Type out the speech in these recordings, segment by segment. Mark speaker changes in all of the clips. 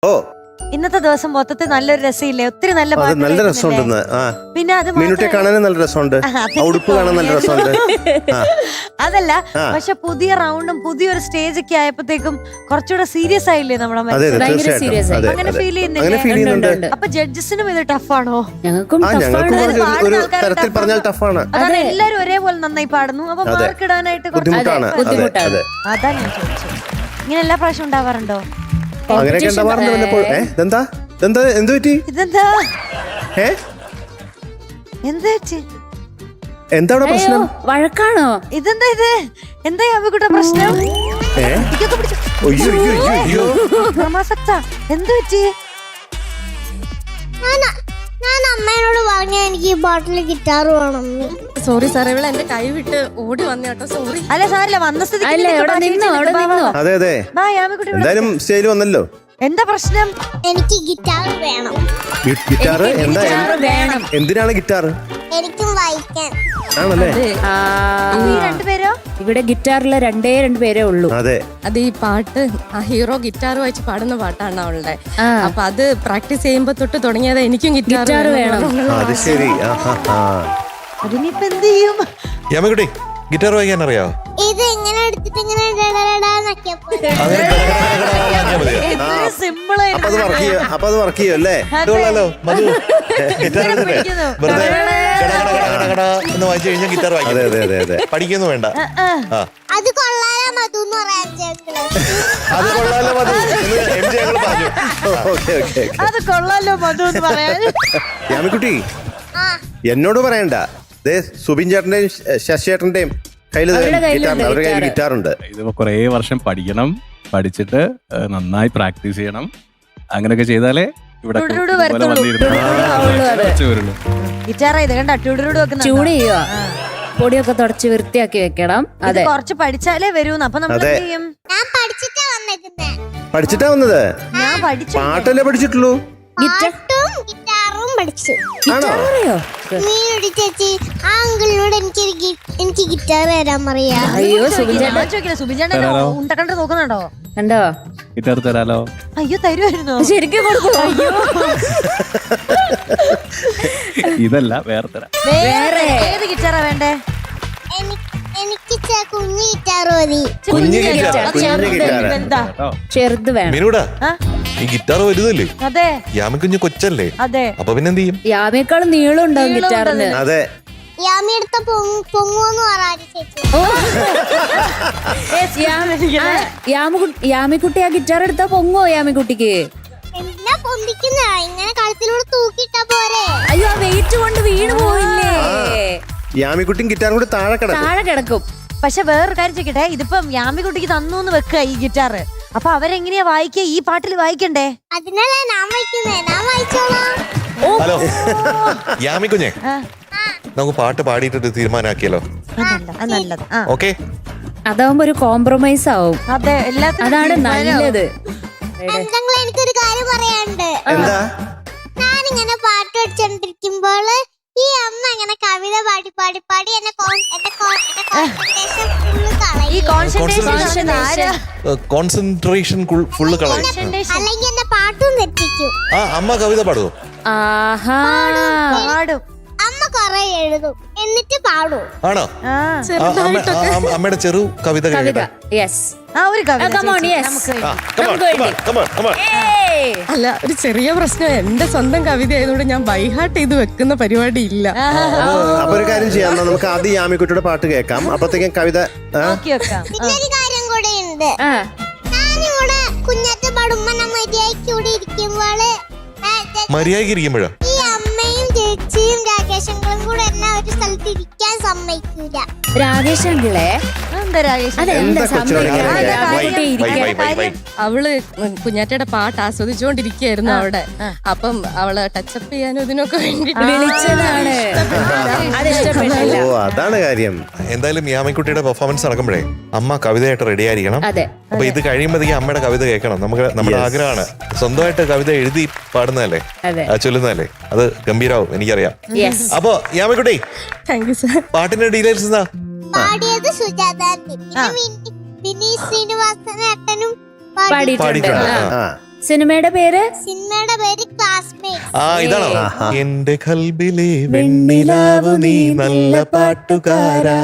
Speaker 1: ഓ
Speaker 2: ഇന്നത്തെ ദിവസം മൊത്തത്തിൽ നല്ലൊരു രസമില്ലേ? ഒത്തിരി നല്ല
Speaker 1: അത് നല്ല രസമുണ്ടെന്ന്.
Speaker 2: പിന്നെ അത്
Speaker 1: മീനുട്ടിയെ കാണാനും നല്ല രസമുണ്ട്, ഉടുപ്പ് കാണാൻ നല്ല രസമുണ്ട്.
Speaker 2: അതല്ല, പക്ഷെ പുതിയ റൗണ്ടും പുതിയൊരു സ്റ്റേജ് ഒക്കെ ആയപ്പോഴത്തേക്കും കുറച്ചുകൂടെ സീരിയസ് ആയില്ലേ നമ്മുടെ
Speaker 1: അതെ
Speaker 2: മനസ്സിൽ?
Speaker 1: തീർച്ചയായിട്ടും.
Speaker 2: അങ്ങനെ ഫീൽ
Speaker 1: അങ്ങനെ ഫീൽ
Speaker 2: ചെയ്യുന്നില്ലേ?
Speaker 1: ചെയ്യുന്നുണ്ട്.
Speaker 2: അപ്പൊ ജഡ്ജസിനും ഇത് ടഫാണോ?
Speaker 3: ഞങ്ങൾക്കും
Speaker 1: ഞങ്ങൾക്ക് ഒരു തരത്തിൽ പറഞ്ഞാൽ ടഫാണ്.
Speaker 2: അതാണ് എല്ലാരും ഒരേപോലെ നന്നായി പാടുന്നു, അപ്പൊ മാർക്കിടാനായിട്ട്
Speaker 1: ബുദ്ധിമുട്ടാണ്.
Speaker 3: ബുദ്ധിമുട്ടാണ്.
Speaker 2: അതാ ഞാൻ ചോദിച്ചത്. ഇങ്ങനെ എല്ലാ പ്രാവശ്യം ഉണ്ടാവാറുണ്ടോ?
Speaker 1: അങ്ങനെയൊക്കെ ഉണ്ടാവാറുണ്ട്. ഇതെന്താ എന്ത് പറ്റി?
Speaker 2: ഇതെന്താ എന്താ പറ്റി?
Speaker 1: എന്താ പ്രശ്നം?
Speaker 3: വഴക്കാണോ?
Speaker 2: ഇതെന്താ ഇത്? എന്താ അമ്മക്കുട്ട പ്രശ്നം? ഇതൊക്കെ പിടിച്ചോ. എന്ത് പറ്റി?
Speaker 4: ഞാൻ അമ്മയോട് പറഞ്ഞ എനിക്ക് ഈ ബോട്ടിൽ ഗിറ്റാർ വേണം.
Speaker 5: സോറി സാർ, ഇവിടെ എന്റെ കൈ വിട്ട് ഓടി വന്നേട്ടോ. സോറി.
Speaker 2: അല്ല സാറില്ല, വന്ന സ്ഥിതിക്ക്
Speaker 3: അതെ
Speaker 1: അതെ എന്തായാലും സ്റ്റേജിൽ വന്നല്ലോ.
Speaker 2: എന്താ പ്രശ്നം?
Speaker 4: എനിക്ക് ഗിറ്റാർ വേണം.
Speaker 1: ഗിറ്റാർ എന്താ? എന്തിനാണ് ഗിറ്റാർ?
Speaker 4: എനിക്കും വായിക്കാൻ.
Speaker 1: ആണല്ലേ?
Speaker 2: രണ്ടുപേരോ?
Speaker 3: ഇവിടെ ഗിറ്റാറിലെ രണ്ട് പേരേ ഉള്ളൂ.
Speaker 1: അതെ,
Speaker 5: അത് ഈ പാട്ട് ആ ഹീറോ ഗിറ്റാർ വായിച്ച് പാടുന്ന പാട്ടാണ് അവളുടെ. അപ്പൊ അത് പ്രാക്ടീസ് ചെയ്യുമ്പോ തൊട്ട് തുടങ്ങിയത് എനിക്കും ഗിറ്റാർ വേണം.
Speaker 1: അത് ശരി.
Speaker 2: അതിനിപ്പോ എന്ത് ചെയ്യും?
Speaker 6: യാമക്കുട്ടി, ഗിറ്റാർ വായിക്കാൻ അറിയാവോ?
Speaker 4: ഇത് എങ്ങനെ എടുത്തിട്ട് ഇങ്ങനെ
Speaker 2: സിമ്പിൾ
Speaker 1: അപ്പൊ അത് വർക്ക് ചെയ്യും അല്ലേ?
Speaker 6: മധു ഗിറ്റാർ വെറുതെ എന്ന് വായിച്ചു കഴിഞ്ഞാൽ ഗിറ്റാർ വായിക്കും.
Speaker 1: അതെ
Speaker 6: പഠിക്കൊന്നും വേണ്ട.
Speaker 4: അത് കൊള്ളാലോ മധു എന്ന് പറയാൻ.
Speaker 6: അത് കൊള്ളാലോ മധു എന്ന് ഞങ്ങൾ പറഞ്ഞു.
Speaker 2: അത് കൊള്ളാലോ മധു എന്ന് പറയാൻ.
Speaker 1: യാമിക്കുട്ടി, എന്നോട് പറയണ്ട. സുബിൻ ചേട്ടന്റെയും ശശിയേട്ടന്റെയും അവരുടെ കയ്യിൽ ഗിറ്റാറുണ്ട്.
Speaker 7: ഇത് കുറെ വർഷം പഠിക്കണം, പഠിച്ചിട്ട് നന്നായി പ്രാക്ടീസ് ചെയ്യണം. അങ്ങനെയൊക്കെ ചെയ്താലേ ഇവിടെ
Speaker 2: ഗിറ്റാർ ഇത് കണ്ട ട്യൂഡ്
Speaker 3: ട്യൂൺ ചെയ്യുക, പൊടിയൊക്കെ തുടച്ച് വൃത്തിയാക്കി വെക്കണം. അതെ,
Speaker 2: കുറച്ച് പഠിച്ചാലേ വരൂന്ന്. അപ്പൊ നമ്മൾ എന്ത് ചെയ്യും?
Speaker 4: ഞാൻ
Speaker 1: പഠിച്ചിട്ടാ വന്നത്.
Speaker 2: ഞാൻ പഠിച്ചു.
Speaker 1: പാട്ടല്ലേ പഠിച്ചിട്ടുള്ളൂ.
Speaker 4: ഗിറ്റാറും പഠിച്ചു.
Speaker 3: അറിയോ?
Speaker 4: മീനുടി ചേച്ചി, ആ അങ്കിളിനോട് എനിക്ക് ഗിറ്റാർ തരാൻ പറയാ.
Speaker 3: അയ്യോ
Speaker 2: സുബിൻ ചേട്ടൻ ഉണ്ടക്കണ്ട് നോക്കുന്നുണ്ടോ?
Speaker 3: കണ്ടോ?
Speaker 7: ഗിറ്റാർ തരാലോ?
Speaker 2: അയ്യോ തരുമായിരുന്നോ?
Speaker 3: ശരിക്കും കൊടുക്കും.
Speaker 7: ഇതല്ല, വേറെ തരാം.
Speaker 2: വേറെ ഏത് ഗിറ്റാറാ വേണ്ടേ?
Speaker 4: എനിക്ക് കുഞ്ഞു ഗിറ്റാർ മതി.
Speaker 3: ചെറുത് വേണം.
Speaker 6: മീനൂടാ, ഈ ഗിറ്റാർ വലുതല്ലേ?
Speaker 2: അതെ.
Speaker 6: യാമിക്കുഞ്ഞ് കൊച്ചല്ലേ?
Speaker 2: അതെ.
Speaker 6: അപ്പൊ പിന്നെ എന്ത് ചെയ്യും?
Speaker 3: യാമേക്കാളും നീളം ഉണ്ടാവും ഗിറ്റാറിന്.
Speaker 1: അതെ.
Speaker 4: യാമി എടുത്ത പൊങ്ങുവെന്ന് പറയാ ചേച്ചി.
Speaker 3: യാമിക്കുട്ടി ആ ഗിറ്റാർ എടുത്താ പൊങ്ങോ? യാമിക്കുട്ടിക്ക്
Speaker 4: എന്തിനാ പൊന്തിക്കുന്ന? ഇങ്ങനെ കഴുത്തിലൂടെ തൂക്കിട്ടാ പോരെ.
Speaker 3: അയ്യോ, ആ വെയിറ്റ് കൊണ്ട് വീണ് പോയില്ലേ?
Speaker 1: യാമിക്കുട്ടിയും ഗിറ്റാറും കൂടി താഴെ
Speaker 3: കിടക്കും.
Speaker 2: പക്ഷെ വേറൊരു കാര്യം ചോദിക്കട്ടെ, ഇതിപ്പം യാമിക്കുട്ടിക്ക് തന്നു എന്ന് വെക്കുക ഈ ഗിറ്റാർ. അപ്പൊ അവരെങ്ങനെയാ വായിക്കുക? ഈ പാട്ടിൽ വായിക്കണ്ടേ?
Speaker 4: അതിനല്ലേ ഞാൻ വായിക്കുന്നേ. ഞാൻ വായിച്ചോളാം.
Speaker 6: ഹലോ യാമിക്കുഞ്ഞെ, നമുക്ക് പാട്ട് പാടിയിട്ട് തീരുമാനാക്കിയല്ലോ. ഓക്കെ,
Speaker 3: അതാവുമ്പോ ഒരു കോംപ്രമൈസ് ആവും.
Speaker 2: അതെ,
Speaker 3: അതാണ് നല്ലത്.
Speaker 4: എന്തെങ്കിലും എനിക്കൊരു കാര്യം പറയാനുണ്ട്. ഞാനിങ്ങനെ പാട്ട് പഠിച്ചോണ്ടിരിക്കുമ്പോൾ ഈ അമ്മ ഇങ്ങനെ കവിത പാടി പാടി പാടി എന്നെ
Speaker 6: കോൺസെൻട്രേഷൻ ഫുള്ള് കളയും.
Speaker 4: അല്ലെങ്കിൽ എന്നെ പാട്ടും തെറ്റിക്കും.
Speaker 6: അമ്മ കവിത പാടുവോ?
Speaker 2: പാടും.
Speaker 4: അമ്മ കൊറേ എഴുതും എന്നിട്ട് പാടും.
Speaker 6: ആണോ? അമ്മയുടെ ചെറു കവിത കേൾക്കട്ടെ.
Speaker 5: അല്ല, ഒരു ചെറിയ പ്രശ്നം. എന്റെ സ്വന്തം കവിത ആയതുകൊണ്ട് ഞാൻ ബൈഹാർട്ട് ചെയ്ത് വെക്കുന്ന പരിപാടി ഇല്ല.
Speaker 1: അപ്പൊ ഒരു കാര്യം ചെയ്യാം, നമുക്ക് ആദ്യം യാമിക്കുട്ടിയുടെ പാട്ട് കേൾക്കാം. അപ്പത്തേക്കും കവിത.
Speaker 4: പിന്നെ ഒരു കാര്യം കൂടെ ഉണ്ട്. ഞാനിവിടെ കുഞ്ഞാറ്റ പാടുമ്പോ മര്യാദയ്ക്ക് ഇരിക്കുമ്പോള്
Speaker 6: മര്യാദയ്ക്ക്
Speaker 4: ഈ അമ്മയും ചേച്ചിയും രാകേശങ്ങളും കൂടെ എന്നെ ഒരു സ്ഥലത്ത് ഇരിക്കാൻ സമ്മതിക്കൂല.
Speaker 3: രാകേശങ്കിളെ
Speaker 5: അവള് കുഞ്ഞാറ്റയുടെ പാട്ട് ആസ്വദിച്ചുകൊണ്ടിരിക്കുകയായിരുന്നു അവിടെ. അപ്പം അവള് ടച്ചപ്പ് ചെയ്യാനും ഇതിനൊക്കെ
Speaker 3: വിളിച്ചതാണ്.
Speaker 1: അതാണ് കാര്യം.
Speaker 6: എന്തായാലും യാമിക്കുട്ടിയുടെ പെർഫോമൻസ് നടക്കുമ്പോഴേ അമ്മ കവിതയായിട്ട് റെഡി ആയിരിക്കണം. അപ്പൊ ഇത് കഴിയുമ്പോഴത്തേക്ക് അമ്മയുടെ കവിത കേൾക്കണം. നമ്മുടെ ആഗ്രഹമാണ്. സ്വന്തമായിട്ട് കവിത എഴുതി പാടുന്നതല്ലേ, ചൊല്ലുന്നതല്ലേ, അത് ഗംഭീരാവും, എനിക്കറിയാം. അപ്പൊ യാമിക്കുട്ടി,
Speaker 5: താങ്ക് യു സർ.
Speaker 6: പാട്ടിന്റെ ഡീറ്റെയിൽസ് എന്താ?
Speaker 4: പാടിയത് സുജാത, പിന്നെ വിനീത് ശ്രീനിവാസൻ ഏട്ടനും പാടിയിട്ടുണ്ട്.
Speaker 3: സിനിമയുടെ പേര്
Speaker 4: ക്ലാസ്മേറ്റ്.
Speaker 6: ആ ഇതാണോ? എന്റെ കൽബിലെ വെണ്ണിലാവു നീ നല്ല പാട്ടുകാരാ,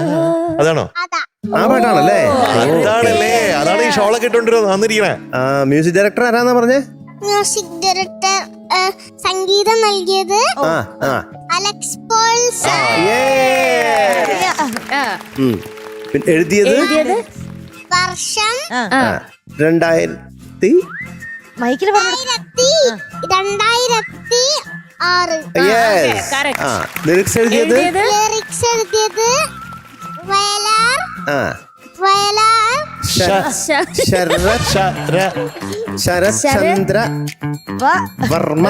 Speaker 6: അതാണോ?
Speaker 4: അതാ.
Speaker 1: ആ പാട്ടാണല്ലേ?
Speaker 6: അതാണല്ലേ, അതാണ് ഈ ഷോളൊക്കെ ഇട്ടോണ്ടിരിക്കണേ.
Speaker 1: മ്യൂസിക് ഡയറക്ടർ ആരാന്നാ പറഞ്ഞേ?
Speaker 4: മ്യൂസിക് ഡയറക്ടർ സംഗീതം നൽകിയത് അലക്സ് പോൾ സർ.
Speaker 1: എഴുതിയത്
Speaker 4: വർഷം
Speaker 1: 2000
Speaker 2: മൈക്കിൽ പറഞ്ഞു
Speaker 4: 2006.
Speaker 1: ലിറിക്സ് എഴുതിയത്
Speaker 4: ലിറിക്സ് എഴുതിയത് വയലാർ
Speaker 1: ശരത് ചന്ദ്ര വർമ്മ.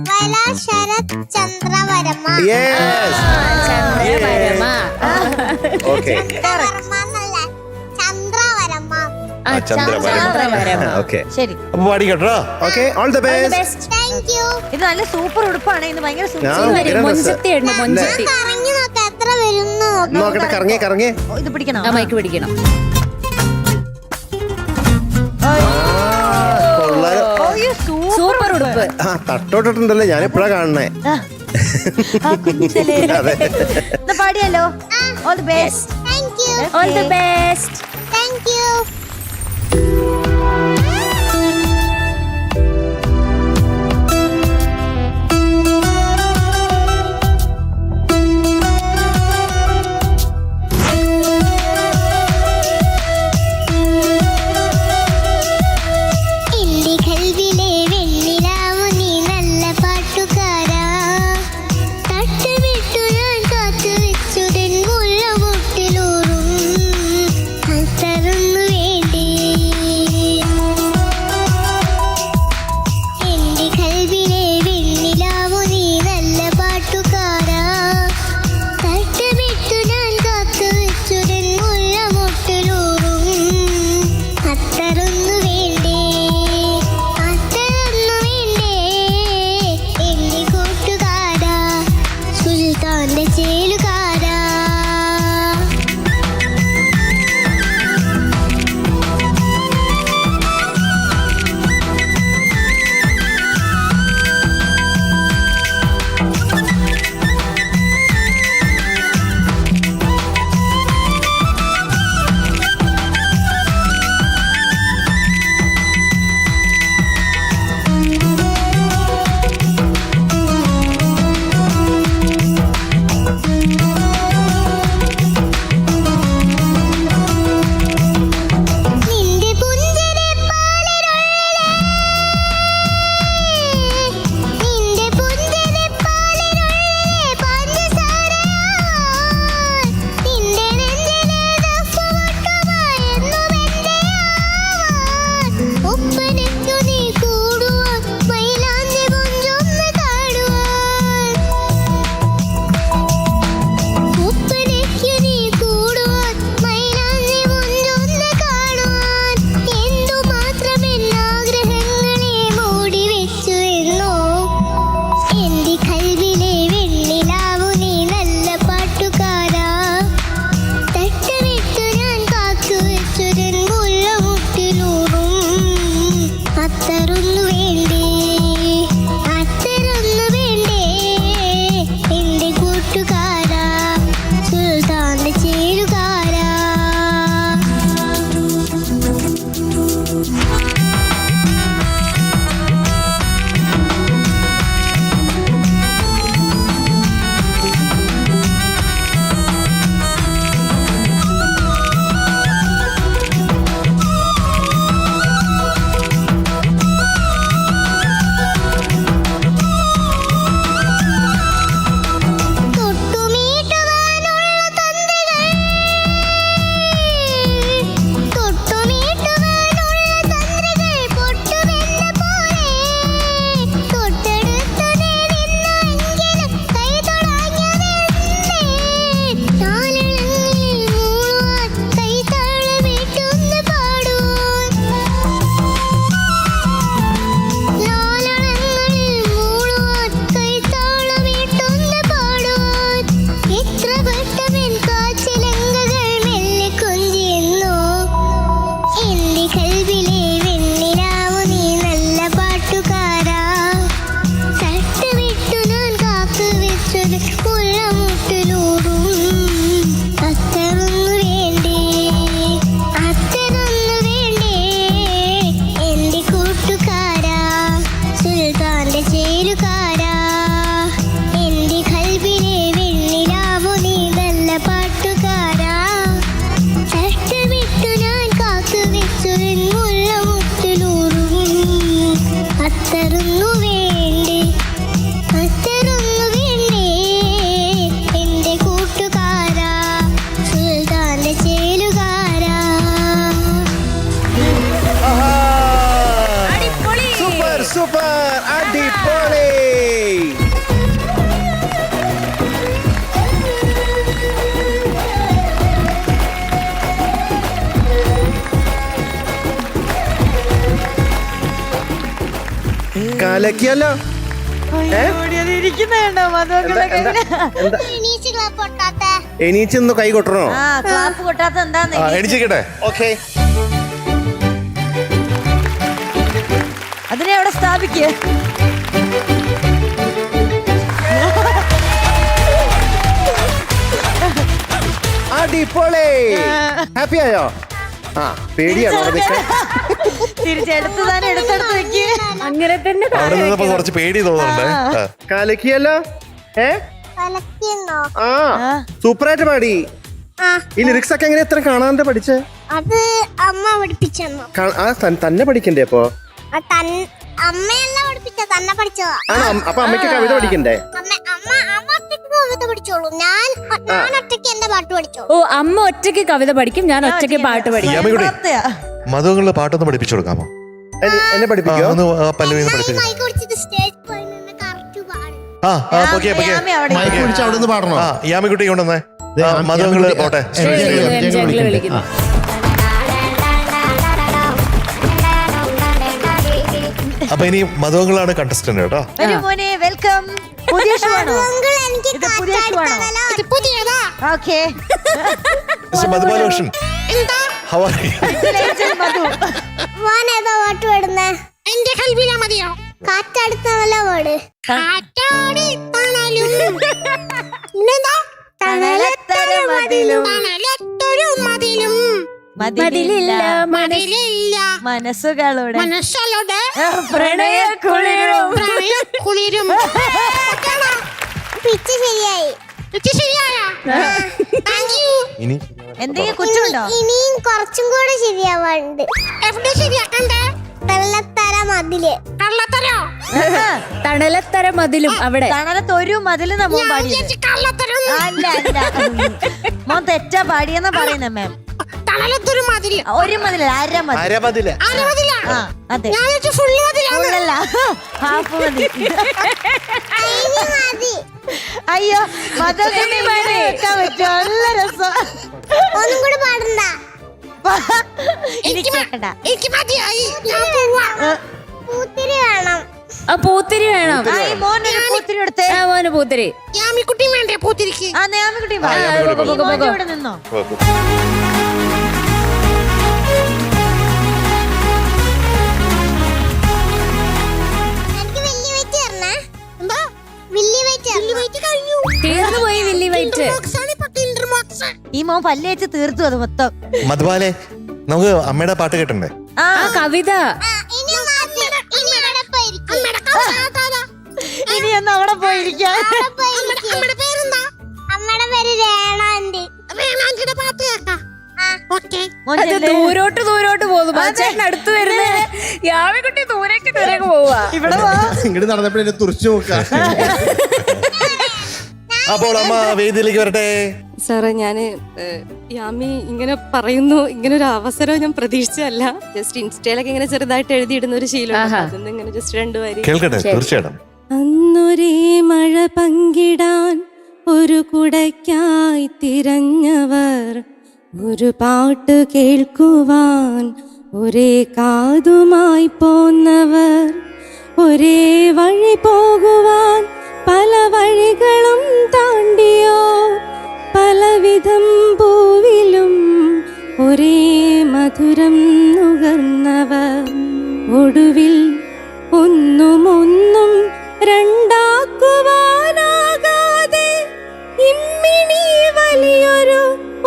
Speaker 4: വയലാർ ശരത് ചന്ദ്ര വർമ്മ.
Speaker 1: ഓക്കെ
Speaker 4: വർമ്മ എന്നല്ല, ചന്ദ്രവർമ്മ.
Speaker 1: ഓക്കെ
Speaker 2: ശരി.
Speaker 6: അപ്പൊ പാടിക്കട്ടോ.
Speaker 1: Okay, all the best.
Speaker 4: Thank you.
Speaker 2: ഇത് നല്ല സൂപ്പർ ഉടുപ്പാണ്. ഇത് ഭയങ്കര
Speaker 3: മൊഞ്ചത്തി
Speaker 4: കറങ്ങി നോക്കാം എത്ര വരുന്നു.
Speaker 1: നോക്കട്ടെ, കറങ്ങി
Speaker 2: ഇത് പിടിക്കണം.
Speaker 3: മൈക്ക് പിടിക്കണം. സൂപ്പർ ഉടുപ്പ്.
Speaker 1: തട്ടോട്ടുണ്ടല്ലേ, ഞാനിപ്പോഴാ കാണണേ. അതെ.
Speaker 2: പാടിയല്ലോ. All the best.
Speaker 4: Thank you.
Speaker 3: All the best.
Speaker 4: Thank you.
Speaker 1: Super, അടിപൊളി. കലക്കിയല്ലോ.
Speaker 2: ഇരിക്കുന്നുണ്ടോ മധുക്കളുടെ കയ്യില്?
Speaker 4: എണീച്ചില്ല പൊട്ടാത്ത.
Speaker 1: എണീച്ചൊന്ന് കൈ കൊട്ടണോ?
Speaker 2: ആ ക്ലാപ്പ് കൊട്ടാത്ത എന്താന്ന്
Speaker 6: എണിച്ചിക്കട്ടെ.
Speaker 1: ഓക്കെ.
Speaker 2: അതിനെ അവിടെ സ്ഥാപിക്ക്.
Speaker 1: അടിപൊളി. ഹാപ്പി ആയോ? ആ പേടിയാണോ?
Speaker 2: തിരിച്ചെടുത്ത് തന്നെ എടുത്തെടുത്ത് വെക്ക്.
Speaker 3: അങ്ങനെ തന്നെ
Speaker 6: അവിടെ നിന്നപ്പോ കുറച്ച് പേടി തോന്നുന്നുണ്ട്.
Speaker 1: കലക്കിയല്ലോ.
Speaker 4: കലക്കിയെന്നോ?
Speaker 1: ആ സൂപ്പറായിട്ട് പാടി. ഈ ലിറിക്സ് ഒക്കെ എങ്ങനെ എത്ര കാണാണ്ട് പഠിച്ചേ?
Speaker 4: അത് അമ്മ പഠിപ്പിച്ചെന്നോ?
Speaker 1: തന്നെ പഠിക്കണ്ടേ അപ്പൊ?
Speaker 4: അമ്മയല്ല പഠിപ്പിച്ച, തന്നെ പഠിച്ചതാ.
Speaker 1: ആണോ? അപ്പൊ അമ്മയ്ക്ക് കവിത പഠിക്കണ്ടേ?
Speaker 4: അമ്മ ഒറ്റയ്ക്ക് കവിത പഠിച്ചോളൂ. ഞാൻ ഒറ്റയ്ക്ക് എന്റെ പാട്ട് പഠിച്ചോളൂ.
Speaker 3: ഓ, അമ്മ ഒറ്റയ്ക്ക് കവിത പഠിക്കും, ഞാൻ ഒറ്റയ്ക്ക് പാട്ട് പഠിക്കും.
Speaker 6: മധുങ്ങളുടെ പാട്ടൊന്ന് പഠിപ്പിച്ചു കൊടുക്കാമോ?
Speaker 1: എന്നെ പഠിപ്പിക്കോ?
Speaker 6: പല്ലവി പഠിപ്പിച്ചു.
Speaker 4: മൈക്ക് പിടിച്ചിട്ട് സ്റ്റേജ് പോയി നിന്ന് കറക്റ്റ് പാടും.
Speaker 1: മൈക്ക് പിടിച്ച് അവിടെ നിന്ന് പാടണോ?
Speaker 6: യാമിക്കുട്ടി കൊണ്ടുവന്നേ. മധുങ്ങള് പോട്ടെ.
Speaker 3: വിളിക്കുന്നു.
Speaker 6: അപ്പൊ ഇനി മധുങ്ങളാണ് കണ്ടസ്റ്റന്റ് കേട്ടോ.
Speaker 2: വെൽക്കം. പുതിയ ഷോ ആണോ?
Speaker 4: അങ്കിൾ, എനിക്ക്
Speaker 2: ഇത് പുതിയ ഷോ ആണോ?
Speaker 4: ഇത് പുതിയതാ.
Speaker 2: Okay.
Speaker 6: Madhubalakrishnan, how are you?
Speaker 2: Madhu
Speaker 4: മോൻ ഏതാ പാട്ട് പാടുന്നേ? എന്റെ കൽവില മതിയോ? കാറ്റടുത്താണല്ലോ പാട്. കാറ്റാടി തണലും പിന്നെന്താ?
Speaker 2: തണലത്തര മതിലും
Speaker 4: തണലത്തൊരു മതിലും
Speaker 2: മതിലില്ല
Speaker 4: മതിലില്ല
Speaker 2: മനസ്സുകളുടെ
Speaker 4: മനസ്സുകളുടെ
Speaker 2: പ്രണയക്കുളിരും
Speaker 4: കുളിരും. പിച്ച് ശരിയായി. പിച്ച് ശരിയായോ? Thank you.
Speaker 6: ഇനി
Speaker 2: എന്തെങ്കിലും കുറ്റമുണ്ടോ?
Speaker 4: ഇനിയും കുറച്ചും കൂടെ ശരിയാവാണ്ട്. എവിടെ ശരിയാക്കണ്ടേ? കള്ളത്തര മതില്. കള്ളത്തരോ?
Speaker 3: തണലത്തര മതിലും അവിടെ.
Speaker 2: തണലത്ത് ഒരു മതില് നമ്മ പാടിയത്.
Speaker 4: കള്ളത്തരം.
Speaker 2: അല്ല അല്ല, മോൻ തെറ്റാ പാടിയെന്നാ പറയുന്ന മാം.
Speaker 4: തണലത്തൊരു മതില്.
Speaker 2: ഒരു മതില,
Speaker 6: അരമതില്.
Speaker 2: ആ അതെ.
Speaker 4: ഫുള്ള് മതിലാണ്.
Speaker 2: ഫുള്ളല്ല, ഹാഫ് മതി.
Speaker 4: മതി.
Speaker 2: അയ്യോ മതൊക്കെ വെക്കാൻ പറ്റുമോ? നല്ല രസം.
Speaker 4: ഒന്നും കൂടെ പാടണ്ട.
Speaker 2: എനിക്ക് കേക്കണ്ട.
Speaker 4: എനിക്ക് മതിയായി. ഞാൻ പോവാ. പൂത്തിരി വേണം.
Speaker 3: ആ പൂത്തിരി വേണം.
Speaker 2: ആ ഈ മോനൊരു പൂത്തിരി എടുത്തേ.
Speaker 3: ആ മോന് പൂത്തിരി.
Speaker 4: യാമിക്കുട്ടി വേണ്ടേ പൂത്തിരിക്ക്?
Speaker 2: ആ നേമിക്കുട്ടി ഇവിടെ നിന്നോ.
Speaker 4: എനിക്ക് വലിയ വെയിറ്റ് തരണേ. എന്താ വലിയ വെയിറ്റ് കഴിഞ്ഞു.
Speaker 3: തീർന്നു പോയി വില്ലി വൈറ്റ്.
Speaker 2: ഈ മോൻ പല്ല് വെച്ച് തീർത്തു അത് മൊത്തം.
Speaker 6: മധുബാലെ, നമുക്ക് അമ്മയുടെ പാട്ട് കേട്ടണ്ടേ?
Speaker 2: ആ
Speaker 3: ആ കവിത.
Speaker 4: ഇനി ഇവിടെ പോയിരിക്കും.
Speaker 2: ഇനി എന്നാ അവിടെ പോയിരിക്കാം.
Speaker 4: അമ്മയുടെ പേരെന്താ? അമ്മയുടെ പേര് രേണാന്റി. രേണാന്റിയുടെ പാട്ട് കേൾക്കാം.
Speaker 3: അത് ദൂരോട്ട് പോകുന്നു. ചേട്ടൻ അടുത്ത് വരുന്നേ. യാമിക്കുട്ടി ദൂരേക്ക് പോവാ.
Speaker 2: ഇവിടെ വാ.
Speaker 1: ഇങ്ങോട്ട് നടന്നപ്പോഴേ തുറച്ചു നോക്കാം.
Speaker 6: അപ്പോൾ അമ്മ വേദിയിലേക്ക് വരട്ടെ.
Speaker 5: സാറേ, ഞാന് യാമി ഇങ്ങനെ പറയുന്നു, ഇങ്ങനെ ഒരു അവസരം ഞാൻ പ്രതീക്ഷിച്ചല്ല. ജസ്റ്റ് ഇൻസ്റ്റയിലൊക്കെ ഇങ്ങനെ ചെറുതായിട്ട് എഴുതിയിടുന്ന ഒരു ശീലം. അതൊന്നും ഇങ്ങനെ ജസ്റ്റ് രണ്ടുപേരും
Speaker 6: കേൾക്കട്ടെ, തീർച്ചയായിട്ടും.
Speaker 5: അന്നൊരേ മഴ പങ്കിടാൻ ഒരു കുടയ്ക്കായി തിരഞ്ഞവർ, ഒരു പാട്ട് കേൾക്കുവാൻ ഒരേ കാതുമായി പോന്നവർ, ഒരേ വഴി പോകുവാൻ പല വഴികളും താണ്ടിയോ, പലവിധം പൂവിലും ഒരേ മധുരം നുകർന്നവർ, ഒടുവിൽ ഒന്നും രണ്ടാക്കുവാനാകാതെ ഇമ്മിണി വലിയൊരു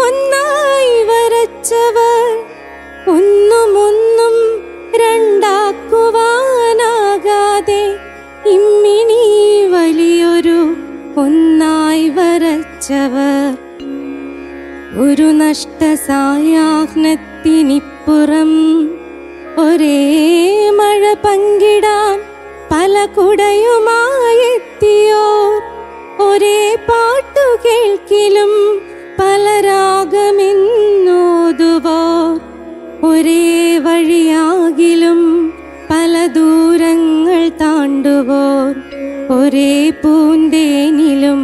Speaker 5: ഒന്നായി വരച്ചവർ, ഒന്നും രണ്ടാക്കുവാനാകാതെ ഇമ്മിണി വലിയൊരു ഒന്നായി വരച്ചവർ, ഒരു നഷ്ടസായാഹ്നത്തിനിപ്പുറം ഒരേ മഴ പങ്കിടാൻ പല കുടയുമായെത്തിയോ, ഒരേ പാട്ടു കേൾക്കിലും പല രാഗമെന്നോതുവോ, ഒരേ വഴിയാകിലും പല ദൂരങ്ങൾ താ മാണ്ടുപോർ ഒരേ പൂന്തേനിലും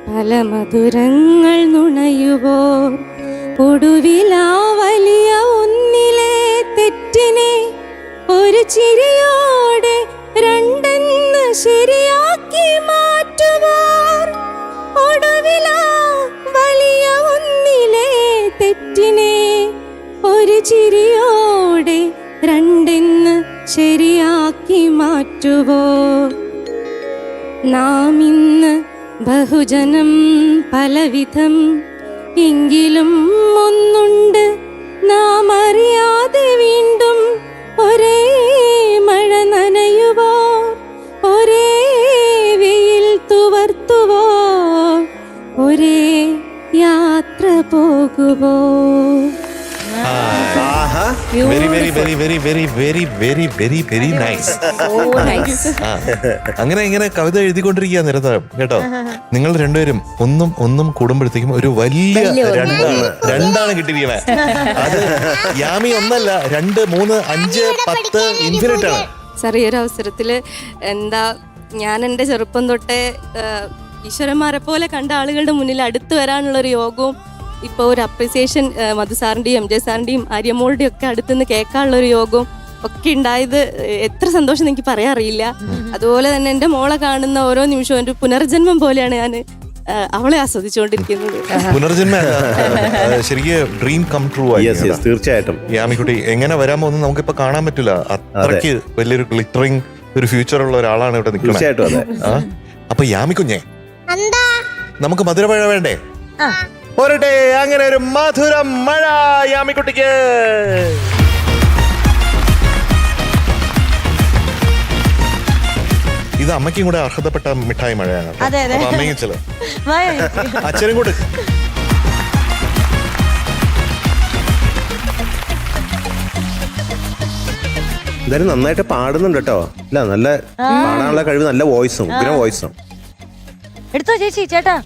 Speaker 5: പല മധുരങ്ങൾ നുണയുപോർ ഒടുവിലാ വലിയ ഒന്നിലെ തെറ്റിനെ ഒരു ചിരിയോടെ രണ്ടെന്ന് ശരിയാക്കി മാറ്റുവാർ ഒടുവിലാ വലിയ ഒന്നിലെ തെറ്റിനെ ഒരു ചിരിയോടെ രണ്ടെന്ന് ശരിയാക്കി മാറ്റുവോ നാം ഇന്ന് ബഹുജനം പലവിധം എങ്കിലും ഒന്നുണ്ട് നാം അറിയാതെ വീണ്ടും ഒരേ മഴ നനയുവോ ഒരേ വെയിൽ തുവർത്തുവോ ഒരേ യാത്ര പോകുവോ.
Speaker 6: Very very very very very very very very very nice. അങ്ങനെ ഇങ്ങനെ കവിത എഴുതിക്കൊണ്ടിരിക്കുക നിരന്തരം കേട്ടോ. നിങ്ങൾ രണ്ടുപേരും ഒന്നും കൂടുമ്പോഴത്തേക്കും ഒരു വലിയ രണ്ടാണ് കിട്ടിയിരിക്കണേ. അത് യാമി ഒന്നല്ല, 2, 3, 5, 10 ഇൻഫിനിറ്റ് ആണ്.
Speaker 5: സാർ, ഈ ഒരു അവസരത്തില് ഞാൻ എൻ്റെ ചെറുപ്പം തൊട്ടേ ഈശ്വരന്മാരെ പോലെ കണ്ട ആളുകളുടെ മുന്നിൽ അടുത്ത് വരാനുള്ള ഒരു യോഗവും ഇപ്പോൾ ഒരു അപ്രിസിയേഷൻ മധു സാറിൻ്റെയും MJ സാറിൻ്റെയും ആര്യമോളുടെയും ഒക്കെ അടുത്തുനിന്ന് കേൾക്കാനുള്ള ഒരു യോഗവും ഒക്കെ ഉണ്ടായത് എത്ര സന്തോഷം എനിക്ക് പറയാൻ അറിയില്ല. അതുപോലെ തന്നെ എൻ്റെ മോളെ കാണുന്ന ഓരോ നിമിഷവും ഒരു പുനർജന്മം പോലെയാണ് ഞാൻ അവളെ ആസ്വദിച്ചുകൊണ്ടിരിക്കുന്നത്.
Speaker 6: പുനർജന്മ ശരിക്കും ഡ്രീം കം ട്രൂ ആയി.
Speaker 1: തീർച്ചയായിട്ടും
Speaker 6: യാമിക്കുട്ടി എങ്ങനെ വരാമോ ഒന്നും നമുക്കിപ്പോ കാണാൻ പറ്റില്ല. അത്രയ്ക്ക് വലിയൊരു ഗ്ലിറ്ററിങ് ഒരു ഫ്യൂച്ചർ ഉള്ള ഒരാളാണ് ഇവിടെ നിൽക്കുന്നത്. അപ്പൊ യാമിക്കുഞ്ഞേ, നമുക്ക് മധുരമഴ വേണ്ടേ? പോരട്ടെ, അങ്ങനെ ഒരു മധുരം മഴ യാമിക്കുട്ടിക്ക്. ഇത് അമ്മയ്ക്കും കൂടെ അർഹതപ്പെട്ട മിഠായി മഴയാണ്. അപ്പൊ അമ്മയും ചില അച്ഛനും കൂടെ.
Speaker 1: എന്തായാലും നന്നായിട്ട് പാടുന്നുണ്ട് കേട്ടോ. ഇല്ല, നല്ല പാടാനുള്ള കഴിവ്, നല്ല വോയിസും, ഉഗ്ര വോയിസും.
Speaker 2: എടുത്തോ ചേച്ചി, ചേട്ടാ.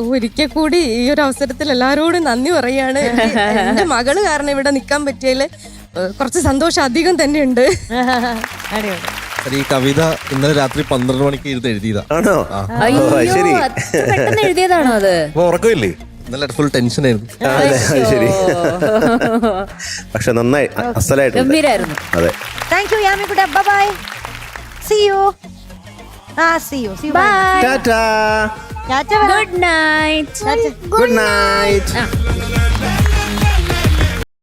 Speaker 5: ഒരിക്കൽ കൂടി ഈ ഒരു അവസരത്തിൽ എല്ലാരോടും നന്ദി പറയാണ്. എന്റെ മകള് കാരണം ഇവിടെ നിൽക്കാൻ പറ്റിയതിൽ കുറച്ച് സന്തോഷം അധികം തന്നെ ഉണ്ട്.
Speaker 8: ഈ കവിത ഇന്നലെ രാത്രി 12 മണിക്ക് എഴുതിയതാ.
Speaker 1: ആണോ? ശരി,
Speaker 3: പെട്ടെന്ന് എഴുതിയതാണോ അത്?
Speaker 6: ഉറക്കമില്ലേ?
Speaker 8: ഇന്നലെ ഫുൾ ടെൻഷൻ ആയിരുന്നു.
Speaker 1: ശരി. പക്ഷെ നന്നായി, അസലായിട്ട്
Speaker 3: ഗംഭീരായിരുന്നു.
Speaker 1: അതെ.
Speaker 2: താങ്ക് യു യാമിക്കുട്ട. Bye. See you. See you.
Speaker 3: Bye.
Speaker 1: Tata.
Speaker 2: Tata.
Speaker 3: Good night.
Speaker 1: Good night.